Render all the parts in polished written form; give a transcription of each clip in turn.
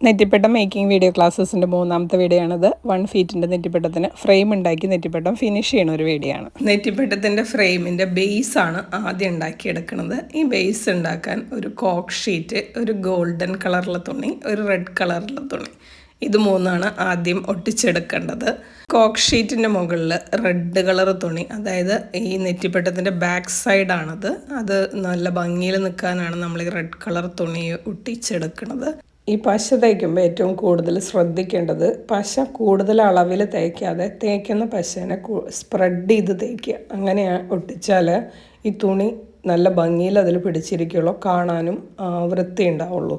നെറ്റിപ്പട്ടം making video ക്ലാസ്സസിൻ്റെ മൂന്നാമത്തെ video ആണിത്. 1 ഫീറ്റിൻ്റെ നെറ്റിപ്പട്ടത്തിന് frame ഉണ്ടാക്കി നെറ്റിപ്പട്ടം ഫിനിഷ് ചെയ്യുന്ന ഒരു വീഡിയോ ആണ്. നെറ്റിപ്പട്ടത്തിൻ്റെ ഫ്രെയിമിൻ്റെ ബേസാണ് ആദ്യം ഉണ്ടാക്കിയെടുക്കുന്നത്. ഈ ബേസ് ഉണ്ടാക്കാൻ ഒരു കോക്ക് ഷീറ്റ്, ഒരു ഗോൾഡൻ കളറിലെ തുണി, ഒരു റെഡ് കളറിലെ തുണി, ഇത് മൂന്നാണ് ആദ്യം ഒട്ടിച്ചെടുക്കേണ്ടത്. കോക്ക് ഷീറ്റിൻ്റെ മുകളിൽ റെഡ് കളർ തുണി, അതായത് ഈ നെറ്റിപ്പട്ടത്തിൻ്റെ ബാക്ക് സൈഡാണത്, അത് നല്ല ഭംഗിയിൽ നിൽക്കാനാണ് നമ്മൾ ഈ റെഡ് കളർ തുണി ഒട്ടിച്ചെടുക്കുന്നത്. ഈ പശ തേക്കുമ്പോൾ ഏറ്റവും കൂടുതൽ ശ്രദ്ധിക്കേണ്ടത് പശ കൂടുതൽ അളവിൽ തേക്കാതെ തേക്കുന്ന പശേനെ സ്പ്രെഡ് ചെയ്ത് തേക്കുക. അങ്ങനെ ഒട്ടിച്ചാൽ ഈ തുണി നല്ല ഭംഗിയിൽ അതിൽ പിടിച്ചിരിക്കുള്ളൂ, കാണാനും വൃത്തി ഉണ്ടാവുള്ളൂ.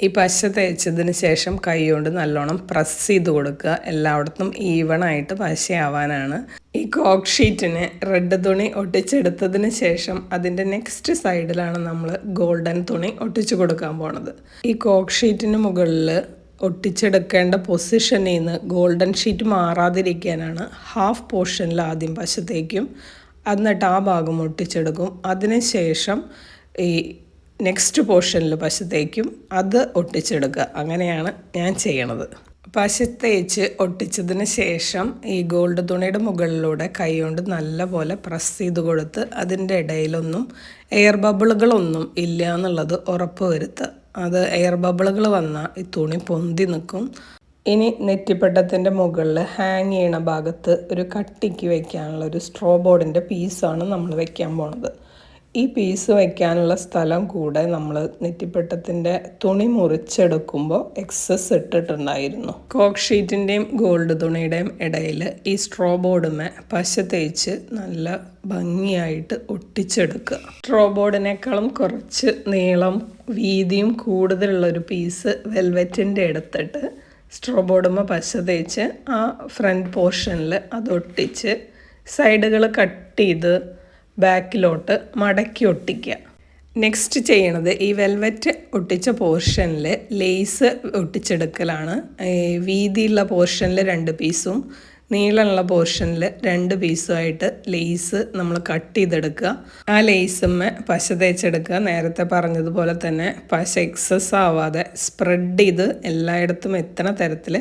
ഈ പശ തേച്ചതിന് ശേഷം കൈ കൊണ്ട് നല്ലോണം പ്രസ് ചെയ്ത് കൊടുക്കുക. എല്ലായിടത്തും ഈവണായിട്ട് പശയാവാനാണ്. ഈ കോക്ക് ഷീറ്റിന് റെഡ് തുണി ഒട്ടിച്ചെടുത്തതിന് ശേഷം അതിൻ്റെ നെക്സ്റ്റ് സൈഡിലാണ് നമ്മൾ ഗോൾഡൻ തുണി ഒട്ടിച്ചു കൊടുക്കാൻ പോണത്. ഈ കോക്ക് ഷീറ്റിന് മുകളിൽ ഒട്ടിച്ചെടുക്കേണ്ട പൊസിഷനിൽ നിന്ന് ഗോൾഡൻ ഷീറ്റ് മാറാതിരിക്കാനാണ് ഹാഫ് പോർഷനിൽ ആദ്യം പശ തേക്കും, എന്നിട്ട് ആ ഭാഗം ഒട്ടിച്ചെടുക്കും. അതിന് ശേഷം ഈ നെക്സ്റ്റ് പോർഷനിൽ പശ തേക്കും, അത് ഒട്ടിച്ചെടുക്കുക. അങ്ങനെയാണ് ഞാൻ ചെയ്യണത്. പശ തേച്ച് ഒട്ടിച്ചതിന് ശേഷം ഈ ഗോൾഡ് തുണിയുടെ മുകളിലൂടെ കൈ കൊണ്ട് നല്ലപോലെ പ്രസ് ചെയ്ത് കൊടുത്ത് അതിൻ്റെ ഇടയിലൊന്നും എയർ ബബിളുകളൊന്നും ഇല്ല എന്നുള്ളത് ഉറപ്പ് വരുത്തുക. അത് എയർ ബബിളുകൾ വന്നാൽ ഈ തുണി പൊന്തി നിൽക്കും. ഇനി നെറ്റിപ്പട്ടത്തിൻ്റെ മുകളിൽ ഹാങ് ചെയ്യണ ഭാഗത്ത് ഒരു കട്ടിക്ക് വയ്ക്കാനുള്ള ഒരു സ്ട്രോ ബോർഡിൻ്റെ പീസാണ് നമ്മൾ വയ്ക്കാൻ പോണത്. ഈ പീസ് വയ്ക്കാനുള്ള സ്ഥലം കൂടെ നമ്മൾ നെറ്റിപ്പട്ടത്തിൻ്റെ തുണി മുറിച്ചെടുക്കുമ്പോൾ എക്സസ് ഇട്ടിട്ടുണ്ടായിരുന്നു. കോക്ക് ഷീറ്റിൻ്റെയും ഗോൾഡ് തുണിയുടെയും ഇടയിൽ ഈ സ്ട്രോ ബോർഡുമേ പശ തേച്ച് നല്ല ഭംഗിയായിട്ട് ഒട്ടിച്ചെടുക്കുക. സ്ട്രോ ബോർഡിനേക്കാളും കുറച്ച് നീളം വീതിയും കൂടുതലുള്ളൊരു പീസ് വെൽവെറ്റിൻ്റെ എടുത്തിട്ട് സ്ട്രോ ബോർഡുമേ പശ തേച്ച് ആ ഫ്രണ്ട് പോർഷനിൽ അത് ഒട്ടിച്ച് സൈഡുകൾ കട്ട് ചെയ്ത് ബാക്കിലോട്ട് മടക്കി ഒട്ടിക്കുക. നെക്സ്റ്റ് ചെയ്യണത് ഈ വെൽവെറ്റ് ഒട്ടിച്ച പോർഷനിൽ ലേസ് ഒട്ടിച്ചെടുക്കലാണ്. വീതിയുള്ള പോർഷനിൽ 2 പീസും നീളമുള്ള പോർഷനിൽ 2 പീസുമായിട്ട് ലേസ് നമ്മൾ കട്ട് ചെയ്തെടുക്കുക. ആ ലേസുമ്മേ പശ തേച്ചെടുക്കുക. നേരത്തെ പറഞ്ഞതുപോലെ തന്നെ പശ എക്സസ് ആവാതെ സ്പ്രെഡ് ചെയ്ത് എല്ലായിടത്തും എത്തണ തരത്തിൽ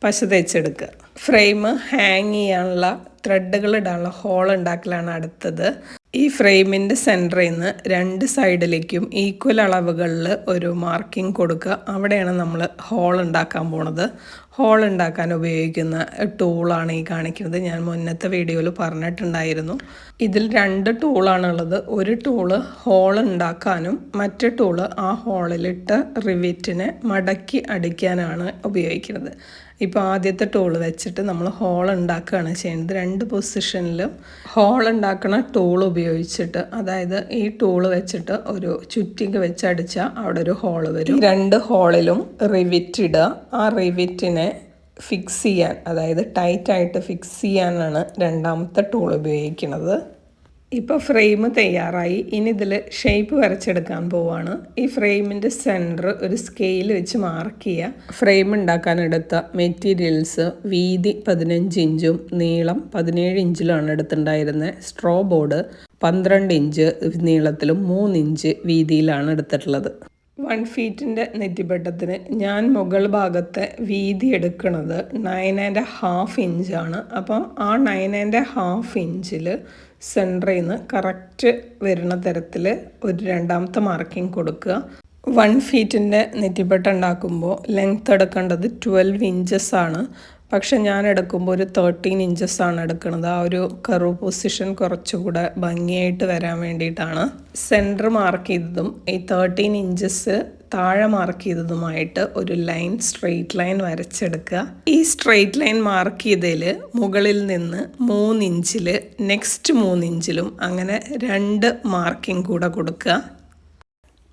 പശ തേച്ചെടുക്കുക. ഫ്രെയിം ഹാങ് ചെയ്യാനുള്ള ത്രെഡുകൾ ഇടാനുള്ള ഹോൾ ഉണ്ടാക്കലാണ് അടുത്തത്. ഈ ഫ്രെയിമിൻ്റെ സെൻറ്ററിൽ നിന്ന് 2 സൈഡിലേക്കും ഈക്വൽ അളവുകളിൽ ഒരു മാർക്കിംഗ് കൊടുക്കുക. അവിടെയാണ് നമ്മൾ ഹോൾ ഉണ്ടാക്കാൻ പോണത്. ഹോൾ ഉണ്ടാക്കാൻ ഉപയോഗിക്കുന്ന ടൂളാണ് ഈ കാണിക്കുന്നത്. ഞാൻ മുന്നത്തെ വീഡിയോയിൽ പറഞ്ഞിട്ടുണ്ടായിരുന്നു. ഇതിൽ 2 ടൂളാണുള്ളത്. ഒരു ടൂള് ഹോൾ ഉണ്ടാക്കാനും മറ്റു ടൂള് ആ ഹോളിലിട്ട് റിവിറ്റിനെ മടക്കി അടിക്കാനാണ് ഉപയോഗിക്കുന്നത്. ഇപ്പോൾ ആദ്യത്തെ ടൂൾ വെച്ചിട്ട് നമ്മൾ ഹോൾ ഉണ്ടാക്കുകയാണ് ചെയ്യുന്നത്. 2 പൊസിഷനിലും ഹോൾ ഉണ്ടാക്കുന്ന ടൂൾ ഉപയോഗിച്ചിട്ട്, അതായത് ഈ ടൂൾ വെച്ചിട്ട് ഒരു ചുറ്റിക വെച്ചടിച്ചാൽ അവിടെ ഒരു ഹോൾ വരും. 2 ഹോളിലും റിവിറ്റ് ഇടുക. ആ റിവിറ്റിനെ ഫിക്സ് ചെയ്യാൻ, അതായത് ടൈറ്റായിട്ട് ഫിക്സ് ചെയ്യാനാണ് രണ്ടാമത്തെ ടൂൾ ഉപയോഗിക്കുന്നത്. ഇപ്പോൾ ഫ്രെയിം തയ്യാറായി. ഇനി ഇതിൽ ഷേപ്പ് വരച്ചെടുക്കാൻ പോവാണ്. ഈ ഫ്രെയിമിൻ്റെ സെൻറ്റർ ഒരു സ്കെയിൽ വെച്ച് മാർക്ക് ചെയ്യുക. ഫ്രെയിം ഉണ്ടാക്കാനെടുത്ത മെറ്റീരിയൽസ് വീതി 15 ഇഞ്ചും നീളം 17 ഇഞ്ചിലാണ് എടുത്തിട്ടുണ്ടായിരുന്നത്. സ്ട്രോ ബോർഡ് 12 ഇഞ്ച് നീളത്തിലും 3 ഇഞ്ച് വീതിയിലാണ് എടുത്തിട്ടുള്ളത്. 1 ഫീറ്റിൻ്റെ നെറ്റിപ്പട്ടത്തിന് ഞാൻ മുകൾ ഭാഗത്തെ വീതി എടുക്കുന്നത് 9.5 ഇഞ്ചാണ്. അപ്പോൾ ആ 9.5 ഇഞ്ചിൽ സെൻറ്ററിൽ നിന്ന് കറക്റ്റ് വരുന്ന തരത്തിൽ ഒരു രണ്ടാമത്തെ മാർക്കിംഗ് കൊടുക്കുക. 1 ഫീറ്റിൻ്റെ നെറ്റിപ്പട്ട ഉണ്ടാക്കുമ്പോൾ ലെങ്ത്ത് എടുക്കേണ്ടത് 12 ഇഞ്ചസ് ആണ്. പക്ഷെ ഞാൻ എടുക്കുമ്പോൾ ഒരു 13 ഇഞ്ചസ് ആണ് എടുക്കുന്നത്. ആ ഒരു കർവ് പൊസിഷൻ കുറച്ചുകൂടെ ഭംഗിയായിട്ട് വരാൻ വേണ്ടിയിട്ടാണ്. സെൻറ്റർ മാർക്ക് ചെയ്തതും ഈ 13 ഇഞ്ചസ് താഴെ മാർക്ക് ചെയ്തതുമായിട്ട് ഒരു ലൈൻ, സ്ട്രെയിറ്റ് ലൈൻ വരച്ചെടുക്കുക. ഈ സ്ട്രെയിറ്റ് ലൈൻ മാർക്ക് ചെയ്തതിൽ മുകളിൽ നിന്ന് 3 ഇഞ്ചിൽ നെക്സ്റ്റ് 3 ഇഞ്ചിലും അങ്ങനെ 2 മാർക്കിംഗ് കൂടെ കൊടുക്കുക.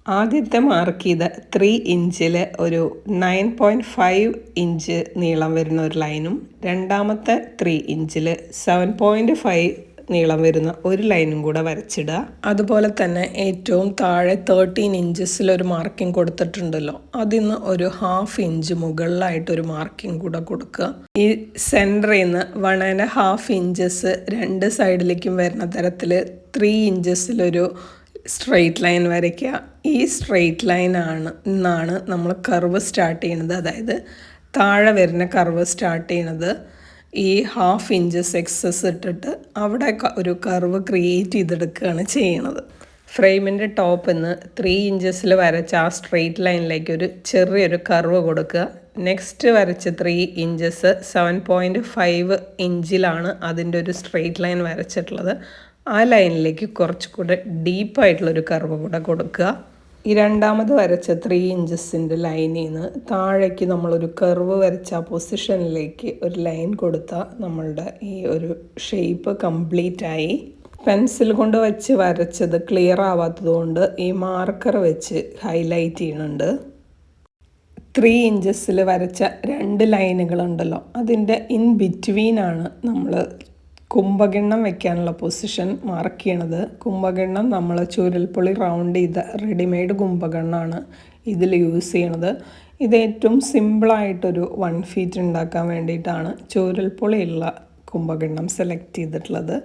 ആദ്യത്തെ മാർക്ക് ചെയ്ത 3 ഇഞ്ചിൽ ഒരു 9.5 ഇഞ്ച് നീളം വരുന്ന ഒരു ലൈനും രണ്ടാമത്തെ 3 ഇഞ്ചിൽ 7.5 നീളം വരുന്ന ഒരു ലൈനും കൂടെ വരച്ചിടുക. അതുപോലെ തന്നെ ഏറ്റവും താഴെ 13 ഇഞ്ചസിലൊരു മാർക്കിംഗ് കൊടുത്തിട്ടുണ്ടല്ലോ, അതിന്ന് ഒരു 1/2 ഇഞ്ച് മുകളിലായിട്ടൊരു മാർക്കിംഗ് കൂടെ കൊടുക്കുക. ഈ സെൻറ്ററിൽ നിന്ന് 1.5 ഇഞ്ചസ് 2 സൈഡിലേക്കും വരുന്ന തരത്തിൽ 3 ഇഞ്ചസിലൊരു സ്ട്രെയിറ്റ് ലൈൻ വരയ്ക്കുക. ഈ സ്ട്രെയിറ്റ് നിന്നാണ് നമ്മൾ കർവ് സ്റ്റാർട്ട് ചെയ്യുന്നത്. അതായത് താഴെ വരുന്ന കർവ് സ്റ്റാർട്ട് ചെയ്യുന്നത് ഈ 1/2 ഇഞ്ചസ് എക്സസ് ഇട്ടിട്ട് അവിടെ ഒരു കർവ് ക്രിയേറ്റ് ചെയ്തെടുക്കുകയാണ് ചെയ്യണത്. ഫ്രെയിമിൻ്റെ ടോപ്പിൽ നിന്ന് 3 ഇഞ്ചസിൽ വരച്ച ആ സ്ട്രെയിറ്റ് ലൈനിലേക്ക് ഒരു ചെറിയൊരു കർവ് കൊടുക്കുക. നെക്സ്റ്റ് വരച്ച 3 ഇഞ്ചസ് 7.5 ഇഞ്ചിലാണ് അതിൻ്റെ ഒരു സ്ട്രെയിറ്റ് ലൈൻ വരച്ചിട്ടുള്ളത്. ആ ലൈനിലേക്ക് കുറച്ചുകൂടെ ഡീപ്പായിട്ടുള്ളൊരു കർവ് കൂടെ കൊടുക്കുക. ഈ രണ്ടാമത് വരച്ച 3 ഇഞ്ചസിൻ്റെ ലൈനിൽ നിന്ന് താഴേക്ക് നമ്മളൊരു കർവ് വരച്ച ആ പൊസിഷനിലേക്ക് ഒരു ലൈൻ കൊടുത്താൽ നമ്മളുടെ ഈ ഒരു ഷേപ്പ് കംപ്ലീറ്റ് ആയി. പെൻസിൽ കൊണ്ട് വെച്ച് വരച്ചത് ക്ലിയർ ആവാത്തത് കൊണ്ട് ഈ മാർക്കർ വെച്ച് ഹൈലൈറ്റ് ചെയ്യുന്നുണ്ട്. 3 ഇഞ്ചസിൽ വരച്ച 2 ലൈനുകളുണ്ടല്ലോ, അതിൻ്റെ ഇൻ ബിറ്റ്വീനാണ് നമ്മൾ കുംഭകിണ്ണം വെക്കാനുള്ള പൊസിഷൻ മാർക്ക് ചെയ്യണത്. കുംഭകിണ്ണം നമ്മൾ ചുരുൾപ്പൊളി റൗണ്ട് ചെയ്ത റെഡിമെയ്ഡ് കുംഭകിണ്ണമാണ് ഇതിൽ യൂസ് ചെയ്യണത്. ഇത് ഏറ്റവും സിമ്പിളായിട്ടൊരു 1 ഫീറ്റ് ഉണ്ടാക്കാൻ വേണ്ടിയിട്ടാണ് ചുരുൾപ്പൊളിയുള്ള കുംഭകിണ്ണം സെലക്ട് ചെയ്തിട്ടുള്ളത്.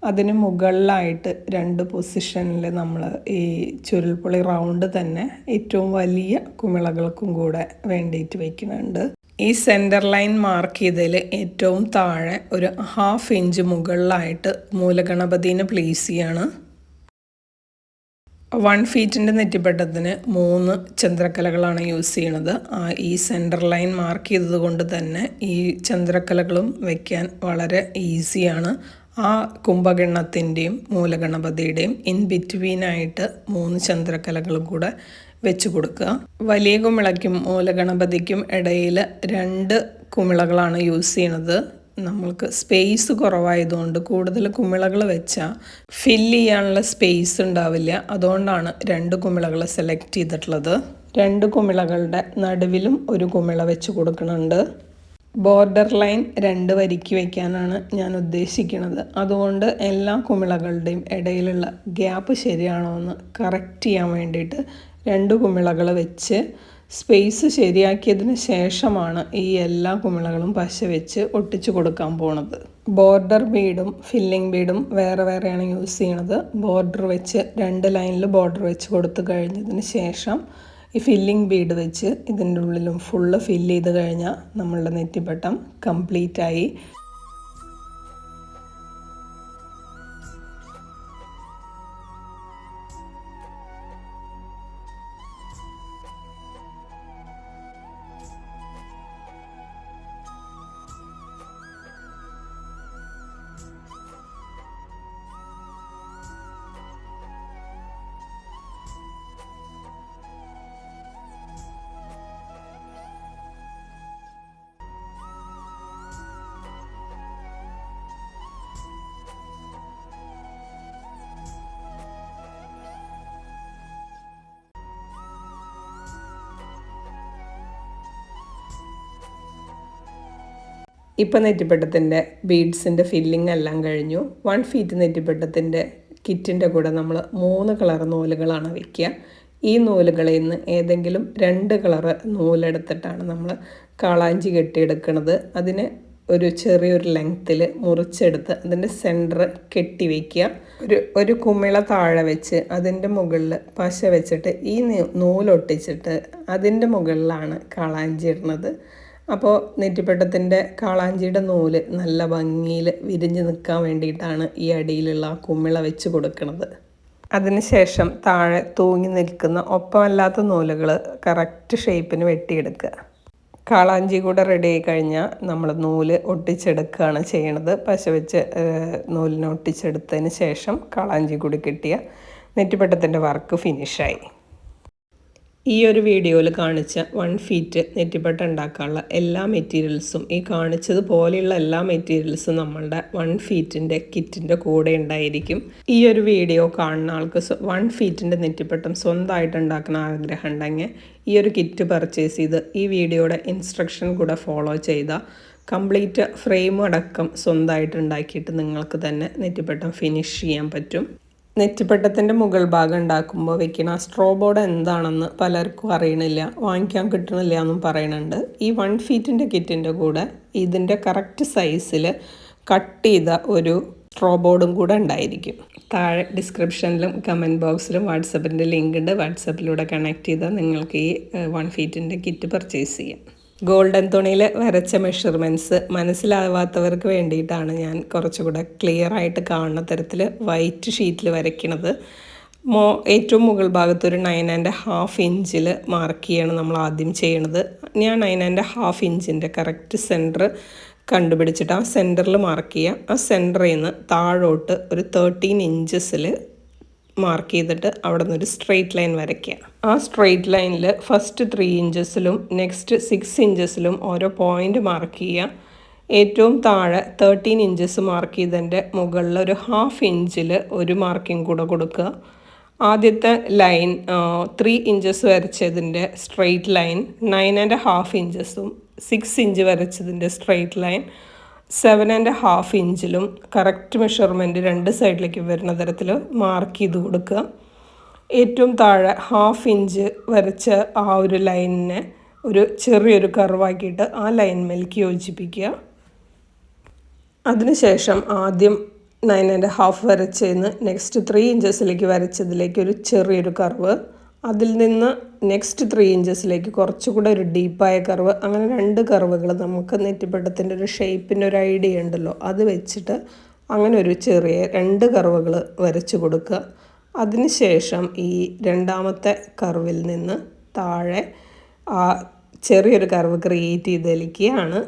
അതിന് മുകളിലായിട്ട് 2 പൊസിഷനിൽ നമ്മൾ ഈ ചുരുൾപ്പൊളി റൗണ്ട് തന്നെ ഏറ്റവും വലിയ കുമിളകൾക്കും കൂടെ വേണ്ടിയിട്ട് വയ്ക്കുന്നുണ്ട്. ഈ സെൻറ്റർ ലൈൻ മാർക്ക് ചെയ്തതിൽ ഏറ്റവും താഴെ ഒരു 1/2 ഇഞ്ച് മുകളിലായിട്ട് മൂലഗണപതിനെ പ്ലേസ് ചെയ്യാണ്. 1 ഫീറ്റിൻ്റെ നെറ്റിപ്പട്ടത്തിന് 3 ചന്ദ്രക്കലകളാണ് യൂസ് ചെയ്യണത്. ഈ സെൻറ്റർ ലൈൻ മാർക്ക് ചെയ്തത് കൊണ്ട് തന്നെ ഈ ചന്ദ്രക്കലകളും വയ്ക്കാൻ വളരെ ഈസിയാണ്. ആ കുംഭകിണ്ണത്തിൻ്റെയും മൂലഗണപതിയുടെയും ഇൻ ബിറ്റ്വീനായിട്ട് 3 ചന്ദ്രക്കലകളും കൂടെ വെച്ച് കൊടുക്കുക. വലിയ കുമിളയ്ക്കും മൂലഗണപതിക്കും ഇടയിൽ 2 കുമിളകളാണ് യൂസ് ചെയ്യണത്. നമ്മൾക്ക് സ്പേസ് കുറവായതുകൊണ്ട് കൂടുതൽ കുമിളകൾ വെച്ചാൽ ഫില്ല് ചെയ്യാനുള്ള സ്പേസ് ഉണ്ടാവില്ല. അതുകൊണ്ടാണ് 2 കുമിളകൾ സെലക്ട് ചെയ്തിട്ടുള്ളത്. 2 കുമിളകളുടെ നടുവിലും ഒരു കുമിള വെച്ച് കൊടുക്കുന്നുണ്ട്. ബോർഡർ ലൈൻ 2 വരിക്ക് വയ്ക്കാനാണ് ഞാൻ ഉദ്ദേശിക്കുന്നത്. അതുകൊണ്ട് എല്ലാ കുമിളകളുടെയും ഇടയിലുള്ള ഗ്യാപ്പ് ശരിയാണോ എന്ന് കറക്റ്റ് ചെയ്യാൻ വേണ്ടിയിട്ട് 2 കുമിളകൾ വെച്ച് സ്പേസ് ശരിയാക്കിയതിന് ശേഷമാണ് ഈ എല്ലാ കുമിളകളും പശ വെച്ച് ഒട്ടിച്ചു കൊടുക്കാൻ പോണത്. ബോർഡർ ബീഡും ഫില്ലിംഗ് ബീഡും വേറെ വേറെയാണ് യൂസ് ചെയ്യണത്. ബോർഡർ വെച്ച് 2 ലൈനിൽ ബോർഡർ വെച്ച് കൊടുത്തു കഴിഞ്ഞതിന് ശേഷം ഈ ഫില്ലിംഗ് ബീഡ് വെച്ച് ഇതിൻ്റെ ഉള്ളിലും ഫുള്ള് ഫില്ല് ചെയ്ത് കഴിഞ്ഞാൽ നമ്മളുടെ നെറ്റിപ്പട്ടം കംപ്ലീറ്റ് ആയി. ഇപ്പം നെറ്റിപ്പട്ടത്തിൻ്റെ ബീഡ്സിൻ്റെ ഫില്ലിംഗ് എല്ലാം കഴിഞ്ഞു. 1 ഫീറ്റ് നെറ്റിപ്പട്ടത്തിൻ്റെ കിറ്റിൻ്റെ കൂടെ നമ്മൾ 3 കളർ നൂലുകളാണ് വയ്ക്കുക. ഈ നൂലുകളിൽ നിന്ന് ഏതെങ്കിലും 2 കളറ് നൂലെടുത്തിട്ടാണ് നമ്മൾ കാളാഞ്ചി കെട്ടിയെടുക്കുന്നത്. അതിന് ഒരു ചെറിയൊരു ലെങ്ത്തിൽ മുറിച്ചെടുത്ത് അതിൻ്റെ സെൻറ്റർ കെട്ടി വയ്ക്കുക. ഒരു കുമിള താഴെ വെച്ച് അതിൻ്റെ മുകളിൽ പശ വെച്ചിട്ട് ഈ നൂലൊട്ടിച്ചിട്ട് അതിൻ്റെ മുകളിലാണ് കാളാഞ്ചി ഇടുന്നത്. അപ്പോൾ നെറ്റിപ്പട്ടത്തിൻ്റെ കാളാഞ്ചിയുടെ നൂല് നല്ല ഭംഗിയിൽ വിരിഞ്ഞ് നിൽക്കാൻ വേണ്ടിയിട്ടാണ് ഈ അടിയിലുള്ള കുമിള വെച്ച് കൊടുക്കുന്നത്. അതിനുശേഷം താഴെ തൂങ്ങി നിൽക്കുന്ന ഒപ്പമല്ലാത്ത നൂലുകൾ കറക്റ്റ് ഷേപ്പിന് വെട്ടിയെടുക്കുക. കാളാഞ്ചി കൂടെ റെഡി ആയി കഴിഞ്ഞാൽ നമ്മൾ നൂല് ഒട്ടിച്ചെടുക്കുകയാണ് ചെയ്യണത്. പശ വെച്ച് നൂലിനെ ഒട്ടിച്ചെടുത്തതിന് ശേഷം കാളാഞ്ചി കൂടി കിട്ടിയ നെറ്റിപ്പട്ടത്തിൻ്റെ വർക്ക് ഫിനിഷായി. ഈ ഒരു വീഡിയോയിൽ കാണിച്ച 1 ഫീറ്റ് നെറ്റിപ്പട്ട ഉണ്ടാക്കാനുള്ള എല്ലാ മെറ്റീരിയൽസും ഈ കാണിച്ചതുപോലെയുള്ള എല്ലാ മെറ്റീരിയൽസും നമ്മളുടെ 1 ഫീറ്റിൻ്റെ കിറ്റിൻ്റെ കൂടെ ഉണ്ടായിരിക്കും. ഈ ഒരു വീഡിയോ കാണുന്ന ആൾക്ക് 1 ഫീറ്റിൻ്റെ നെറ്റിപ്പട്ടം സ്വന്തമായിട്ട് ഉണ്ടാക്കുന്ന ആഗ്രഹം ഉണ്ടെങ്കിൽ ഈ ഒരു കിറ്റ് പർച്ചേസ് ചെയ്ത് ഈ വീഡിയോയുടെ ഇൻസ്ട്രക്ഷൻ കൂടെ ഫോളോ ചെയ്താൽ കംപ്ലീറ്റ് ഫ്രെയിം അടക്കം സ്വന്തമായിട്ട് ഉണ്ടാക്കിയിട്ട് നിങ്ങൾക്ക് തന്നെ നെറ്റിപ്പട്ടം ഫിനിഷ് ചെയ്യാൻ പറ്റും. നെറ്റിപ്പട്ടത്തിൻ്റെ മുകൾ ഭാഗം ഉണ്ടാക്കുമ്പോൾ വെക്കുന്ന സ്ട്രോ ബോർഡ് എന്താണെന്ന് പലർക്കും അറിയണില്ല, വാങ്ങിക്കാൻ കിട്ടണില്ല എന്നും പറയുന്നുണ്ട്. ഈ 1 ഫീറ്റിൻ്റെ കിറ്റിൻ്റെ കൂടെ ഇതിൻ്റെ കറക്റ്റ് സൈസിൽ കട്ട് ചെയ്ത ഒരു സ്ട്രോ ബോർഡും കൂടെ ഉണ്ടായിരിക്കും. താഴെ ഡിസ്ക്രിപ്ഷനിലും കമൻറ്റ് ബോക്സിലും വാട്സപ്പിൻ്റെ ലിങ്ക് ഉണ്ട്. വാട്സപ്പിലൂടെ കണക്ട് ചെയ്താൽ നിങ്ങൾക്ക് ഈ 1 ഫീറ്റിൻ്റെ കിറ്റ് പർച്ചേസ് ചെയ്യാം. ഗോൾഡൻ തുണിയിൽ വരച്ച മെഷർമെൻറ്റ്സ് മനസ്സിലാവാത്തവർക്ക് വേണ്ടിയിട്ടാണ് ഞാൻ കുറച്ചുകൂടെ ക്ലിയർ ആയിട്ട് കാണുന്ന തരത്തിൽ വൈറ്റ് ഷീറ്റിൽ വരയ്ക്കുന്നത്. ഏറ്റവും മുകൾ ഭാഗത്ത് ഒരു 9.5 ഇഞ്ചിൽ മാർക്ക് ചെയ്യാണ് നമ്മൾ ആദ്യം ചെയ്യണത്. ഞാൻ 9.5 ഇഞ്ചിൻ്റെ കറക്റ്റ് സെൻറ്റർ കണ്ടുപിടിച്ചിട്ട് ആ സെൻറ്ററിൽ മാർക്ക് ചെയ്യുക. ആ സെൻറ്ററിൽ നിന്ന് താഴോട്ട് ഒരു 13 ഇഞ്ചസിൽ മാർക്ക് ചെയ്തിട്ട് അവിടെ നിന്നൊരു സ്ട്രെയിറ്റ് ലൈൻ വരയ്ക്കുക. ആ സ്ട്രെയിറ്റ് ലൈനിൽ ഫസ്റ്റ് 3 ഇഞ്ചസിലും നെക്സ്റ്റ് 6 ഇഞ്ചസിലും ഓരോ പോയിൻ്റ് മാർക്ക് ചെയ്യുക. ഏറ്റവും താഴെ 13 ഇഞ്ചസ് മാർക്ക് ചെയ്തതിൻ്റെ മുകളിൽ ഒരു 1/2 ഇഞ്ചിൽ ഒരു മാർക്കിംഗ് കൂടെ കൊടുക്കുക. ആദ്യത്തെ ലൈൻ 3 ഇഞ്ചസ് വരച്ചതിൻ്റെ സ്ട്രെയിറ്റ് ലൈൻ 9.5 ഇഞ്ചസും 6 ഇഞ്ച് വരച്ചതിൻ്റെ സ്ട്രെയിറ്റ് ലൈൻ 7.5 ഇഞ്ചിലും കറക്റ്റ് മെഷർമെൻറ്റ് 2 സൈഡിലേക്ക് വരുന്ന തരത്തിൽ മാർക്ക് ചെയ്ത് കൊടുക്കുക. ഏറ്റവും താഴെ 1/2 ഇഞ്ച് വരച്ച ആ ഒരു ലൈനിനെ ഒരു ചെറിയൊരു കർവാക്കിയിട്ട് ആ ലൈൻമേലേക്ക് യോജിപ്പിക്കുക. അതിനുശേഷം ആദ്യം 9.5 വരച്ചതിന് നെക്സ്റ്റ് 3 ഇഞ്ചസിലേക്ക് വരച്ചതിലേക്ക് ഒരു ചെറിയൊരു കർവ്, അതിൽ നിന്ന് നെക്സ്റ്റ് 3 ഇഞ്ചസിലേക്ക് കുറച്ചുകൂടെ ഒരു ഡീപ്പായ കർവ്, അങ്ങനെ 2 കർവുകൾ നമുക്ക് നെറ്റിപ്പട്ടത്തിൻ്റെ ഒരു ഷേപ്പിൻ്റെ ഒരു ഐഡിയ ഉണ്ടല്ലോ, അത് വെച്ചിട്ട് അങ്ങനെ ഒരു ചെറിയ 2 കർവുകൾ വരച്ച് കൊടുക്കുക. അതിനുശേഷം ഈ രണ്ടാമത്തെ കർവിൽ നിന്ന് താഴെ ആ ചെറിയൊരു കർവ് ക്രിയേറ്റ് ചെയ്തതിലേക്കാണ്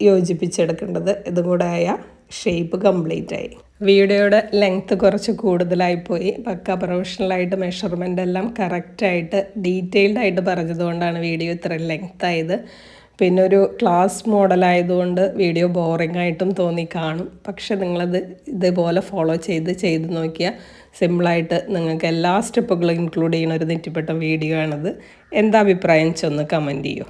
യോജിപ്പിച്ചെടുക്കേണ്ടത്. ഇതും കൂടെ ആയ ഷേപ്പ് കംപ്ലീറ്റ് ആയി. വീഡിയോയുടെ ലെങ്ത്ത് കുറച്ച് കൂടുതലായിപ്പോയി. പക്ക പ്രൊഫഷണലായിട്ട് മെഷർമെൻ്റ് എല്ലാം കറക്റ്റായിട്ട് ഡീറ്റെയിൽഡായിട്ട് പറഞ്ഞതുകൊണ്ടാണ് വീഡിയോ ഇത്ര ലെങ്ത് ആയത്. പിന്നെ ഒരു ക്ലാസ് മോഡലായതുകൊണ്ട് വീഡിയോ ബോറിംഗ് ആയിട്ടും തോന്നി കാണും. പക്ഷെ നിങ്ങളത് ഇതുപോലെ ഫോളോ ചെയ്ത് നോക്കിയാൽ സിമ്പിളായിട്ട് നിങ്ങൾക്ക് എല്ലാ സ്റ്റെപ്പുകളും ഇൻക്ലൂഡ് ചെയ്യുന്ന ഒരു നെറ്റിപ്പട്ടം വീഡിയോ ആണിത്. എന്താ അഭിപ്രായം ചെന്ന് കമൻറ്റ് ചെയ്യൂ.